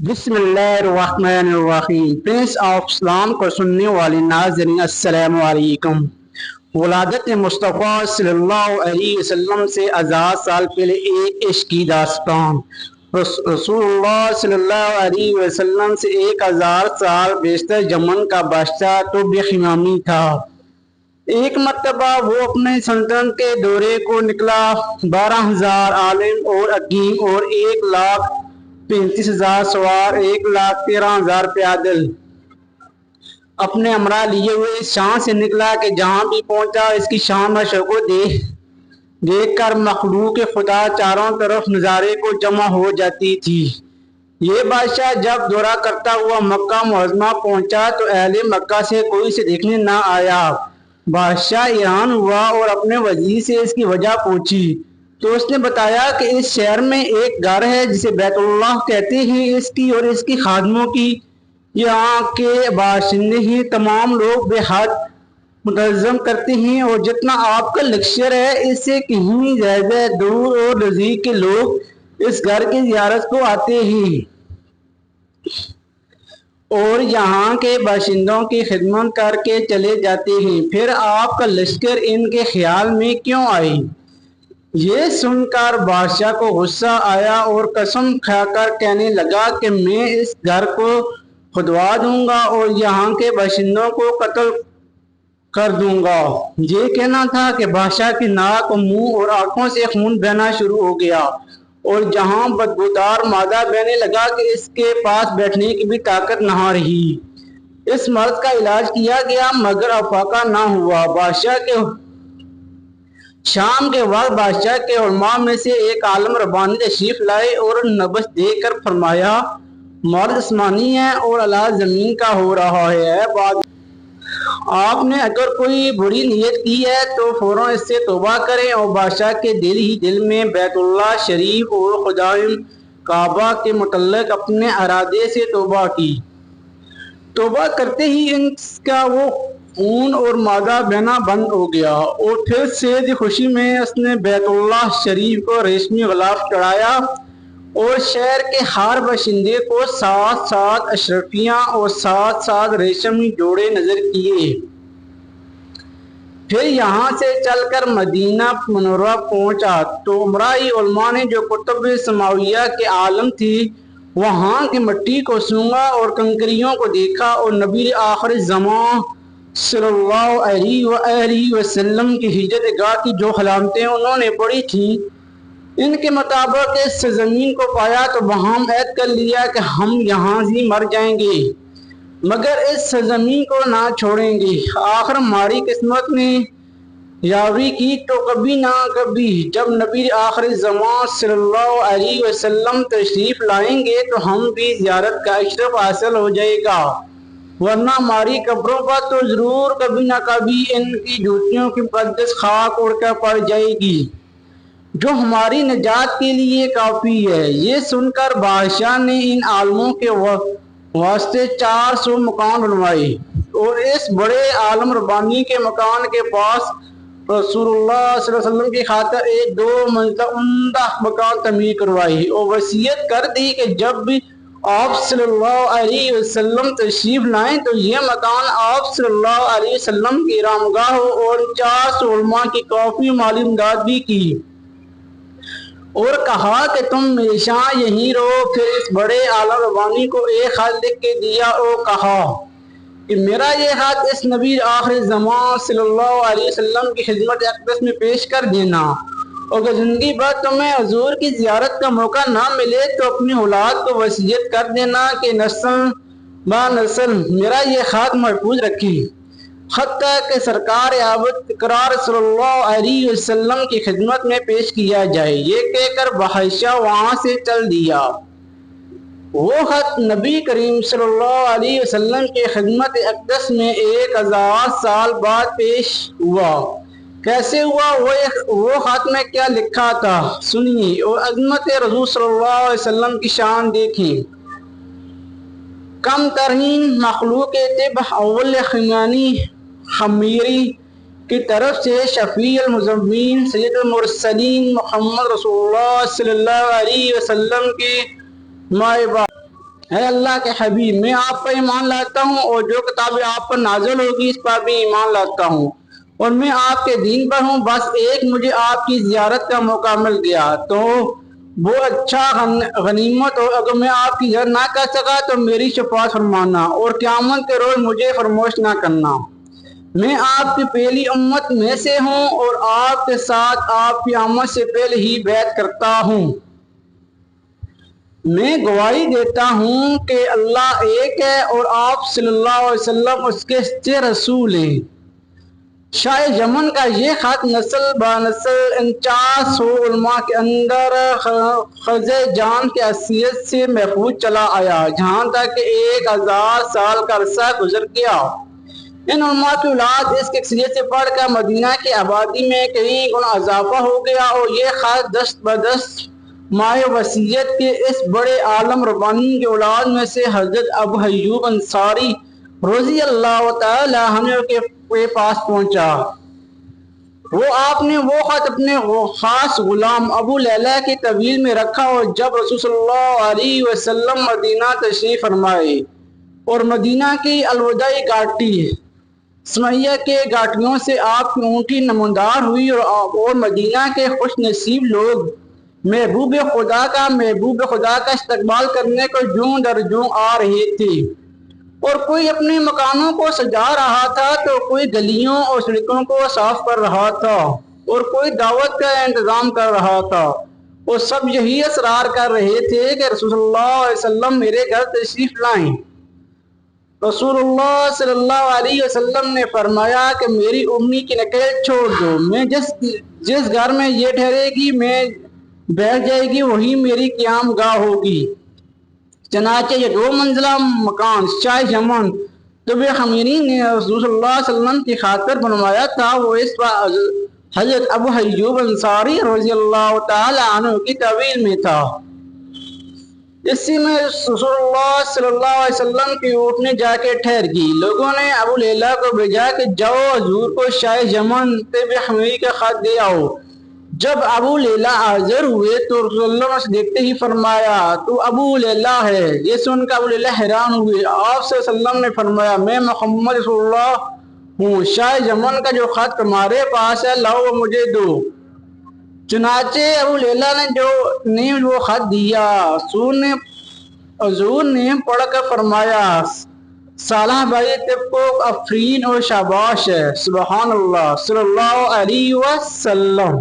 بسم اللہ الرحمن الرحیم۔ پرنس آف اسلام کو سننے والے ناظرین السلام علیکم۔ ولادت مصطفیٰ صلی اللہ علیہ وسلم سے 1000 سال پہلے ایک عشق کی داستان۔ رسول اللہ صلی اللہ علیہ وسلم سے 1000 سال بیشتر یمن کا بادشاہ طب خمامی تھا۔ ایک مرتبہ وہ اپنے سلطنت کے دورے کو نکلا۔ 12,000 عالم اور حکیم اور 1,35,000 سوار، 1,13,000 پیادل اپنے ہمراہ لیے ہوئے اس شان سے نکلا کہ جہاں بھی پہنچا اس کی شان و شوکت دیکھ کر مخلوق خدا چاروں طرف نظارے کو جمع ہو جاتی تھی۔ یہ بادشاہ جب دورہ کرتا ہوا مکہ معظمہ پہنچا تو اہل مکہ سے کوئی اسے دیکھنے نہ آیا۔ بادشاہ حیران ہوا اور اپنے وزیر سے اس کی وجہ پوچھی تو اس نے بتایا کہ اس شہر میں ایک گھر ہے جسے بیت اللہ کہتے ہیں، اس کی اور اس کی خادموں کی یہاں کے باشندے ہیں تمام لوگ بے حد متعظم کرتے ہیں، اور جتنا آپ کا لیکچر ہے اس سے کہیں زیادہ دور اور نزدیک کے لوگ اس گھر کی زیارت کو آتے ہیں اور یہاں کے باشندوں کی خدمت کر کے چلے جاتے ہیں، پھر آپ کا لشکر ان کے خیال میں کیوں آئے؟ یہ سن کر بادشاہ کو غصہ آیا اور قسم کھا کر کہنے لگا کہ میں اس گھر کو کھدوا دوں گا اور یہاں کے باشندوں کو قتل کر دوں گا۔ یہ کہنا تھا کہ بادشاہ کی ناک، منہ اور آنکھوں سے خون بہنا شروع ہو گیا اور جہاں بدبودار مادہ بہنے لگا کہ اس کے پاس بیٹھنے کی بھی طاقت نہ رہی۔ اس مرض کا علاج کیا گیا مگر افاقہ نہ ہوا۔ شام کے وقت بادشاہ کے علماء میں سے ایک عالم ربانی تشریف لائے اور نبض دیکھ کر فرمایا مرض جسمانی ہے اور علاج زمین کا ہو رہا ہے۔ آپ نے اگر کوئی بری نیت کی ہے تو فوراً اس سے توبہ کریں، اور بادشاہ کے دل ہی دل میں بیت اللہ شریف اور خدائم کعبہ کے متعلق اپنے ارادے سے توبہ کی۔ توبہ کرتے ہی ان کا وہ خون اور مادہ بہنا بند ہو گیا اور پھر سے خوشی میں اس نے بیت اللہ شریف کو ریشمی غلاف چڑھایا اور شہر کے ہر باشندے کو 7 اشرفیاں اور 7 ریشمی جوڑے نظر کیے۔ پھر یہاں سے چل کر مدینہ منورہ پہنچا تو امرائی علماء نے جو کتب سماویہ کے عالم تھی وہاں کی مٹی کو سونگا اور کنکریوں کو دیکھا اور نبی آخر زمان صلی اللہ علیہ وآلہ وسلم کی ہجرت گاہ کی جو علامتیں انہوں نے پڑھی تھیں ان کے مطابق اس سرزمین کو پایا تو وہاں عہد کر لیا کہ ہم یہاں ہی مر جائیں گے مگر اس سرزمین کو نہ چھوڑیں گے۔ آخر ہماری قسمت نے یاوری کی تو کبھی نہ کبھی جب نبی آخر زمان صلی اللہ علیہ وسلم تشریف لائیں گے تو ہم بھی زیارت کا اشرف حاصل ہو جائے گا، ورنہ ہماری قبروں پر تو ضرور کبھی نہ کبھی ان کی جوتیوں کی مقدس خاک اڑ کر پڑ جائے گی جو ہماری نجات کے لیے کافی ہے۔ یہ سن کر بادشاہ نے ان عالموں کے واسطے 400 مکان بنوائے اور اس بڑے عالم ربانی کے مکان کے پاس رسول اللہ صلی اللہ علیہ وسلم کی خاطر ایک 2 منزلہ عمدہ مکان تعمیر کروائی اور وصیت کر دی کہ جب بھی آپ صلی اللہ علیہ وسلم تشریف لائیں تو یہ مکان آپ صلی اللہ علیہ وسلم کی رامگاہ ہو، اور 400 علماء کی کافی مالی امداد بھی کی اور کہا کہ تم ہمیشہ یہیں رہو۔ پھر اس بڑے عالم ربانی کو ایک خط لکھ کے دیا اور کہا کہ میرا یہ خط اس نبی آخر زمان صلی اللہ علیہ وسلم کی خدمت اقدس میں پیش کر دینا، اور اگر زندگی بھر تمہیں حضور کی زیارت کا موقع نہ ملے تو اپنی اولاد کو وصیت کر دینا کہ نسل با نسل میرا یہ خط محفوظ رکھیں حتیٰ کہ سرکار آبد اقرار صلی اللہ علیہ وسلم کی خدمت میں پیش کیا جائے۔ یہ کہہ کر بادشاہ وہاں سے چل دیا۔ وہ خط نبی کریم صلی اللہ علیہ وسلم کی خدمت اقدس میں 1000 سال بعد پیش ہوا۔ کیسے ہوا؟ وہ خط میں کیا لکھا تھا سنیے اور عظمت رسول صلی اللہ علیہ وسلم کی شان دیکھیں۔ کم ترین مخلوق طب اول خمیری کی طرف سے شفیع المذنبین سید المرسلین محمد رسول اللہ صلی اللہ علیہ وسلم کی مائبہ اے اللہ کے حبیب میں آپ پر ایمان لاتا ہوں اور جو کتابیں آپ پر نازل ہوگی اس پر بھی ایمان لاتا ہوں اور میں آپ کے دین پر ہوں، بس ایک مجھے آپ کی زیارت کا موقع مل گیا تو وہ اچھا غنیمت، اور اگر میں آپ کی زیارت نہ کر سکا تو میری شفاعت فرمانا اور قیامت کے روز مجھے فراموش نہ کرنا۔ میں آپ کی پہلی امت میں سے ہوں اور آپ کے ساتھ آپ کی آمد سے پہلے ہی بیعت کرتا ہوں۔ میں گواہی دیتا ہوں کہ اللہ ایک ہے اور آپ صلی اللہ علیہ وسلم اس کے سچے رسول ہیں۔ شاہ یمن کا یہ خط نسل با نسل 49 علماء کے اندر خز جان کے حیثیت سے محفوظ چلا آیا، جہاں تک کہ 1000 سال کا عرصہ گزر گیا۔ ان علماء کی اولاد اس کے اکثریت سے پڑھ کر مدینہ کی آبادی میں کئی گنا اضافہ ہو گیا اور یہ خط دست بدست مائع وسیعت کے اس بڑے عالم ربانی کی اولاد میں سے حضرت ابو ایوب انصاری رضی اللہ تعالی عنہ کے پاس پہنچا۔ وہ آپ نے وہ خط اپنے خاص غلام ابو لیلہ کی طویل میں رکھا اور جب رسول صلی اللہ علیہ وسلم مدینہ تشریف فرمائے اور مدینہ کی الوداعی گھاٹی سمیہ کے گھاٹیوں سے آپ کی اونٹی نمودار ہوئی اور مدینہ کے خوش نصیب لوگ محبوب خدا کا استقبال کرنے کو جوں در جوں آ رہے تھے اور کوئی اپنے مکانوں کو سجا رہا تھا تو کوئی گلیوں اور سڑکوں کو صاف کر رہا تھا اور کوئی دعوت کا انتظام کر رہا تھا اور سب یہی اصرار کر رہے تھے کہ رسول اللہ علیہ وسلم میرے گھر تشریف لائیں۔ رسول اللہ صلی اللہ علیہ وسلم نے فرمایا کہ میری امی کی نقل چھوڑ دو، میں جس گھر میں یہ ٹھہرے گی میں بیٹھ جائے گی وہی میری قیام گاہ ہوگی۔ چنانچہ یہ 2 منزلہ مکان شاہ یمن طب خمینی نے رسول اللہ صلی اللہ علیہ وسلم کی خاطر بنوایا تھا، وہ اس پر حضرت ابو ایوب انصاری رضی اللہ تعالی عنہ کی طویل میں تھا۔ اسی میں رسول اللہ صلی اللہ علیہ وسلم کی اونٹنی جا کے ٹھہر گئی۔ لوگوں نے ابو لیلہ کو بھیجا کہ جاؤ حضور کو شاہ یمن طب خمینی کا خط دے آؤ۔ جب ابو لیلہ حاضر ہوئے تو رسول اللہ سے دیکھتے ہی فرمایا تو ابو لیلہ ہے۔ یہ سن کر ابو لیلہ حیران ہوئے۔ آپ صلی اللہ علیہ وسلم نے فرمایا میں محمد رسول اللہ ہوں، شاہ یمن کا جو خط تمہارے پاس ہے لاؤ وہ مجھے دو۔ چنانچہ ابو لیلہ نے وہ خط دیا۔ حضور نے پڑھ کر فرمایا صالح بھائی طب کو افرین اور شاباش ہے۔ سبحان اللہ صلی اللہ علیہ وسلم۔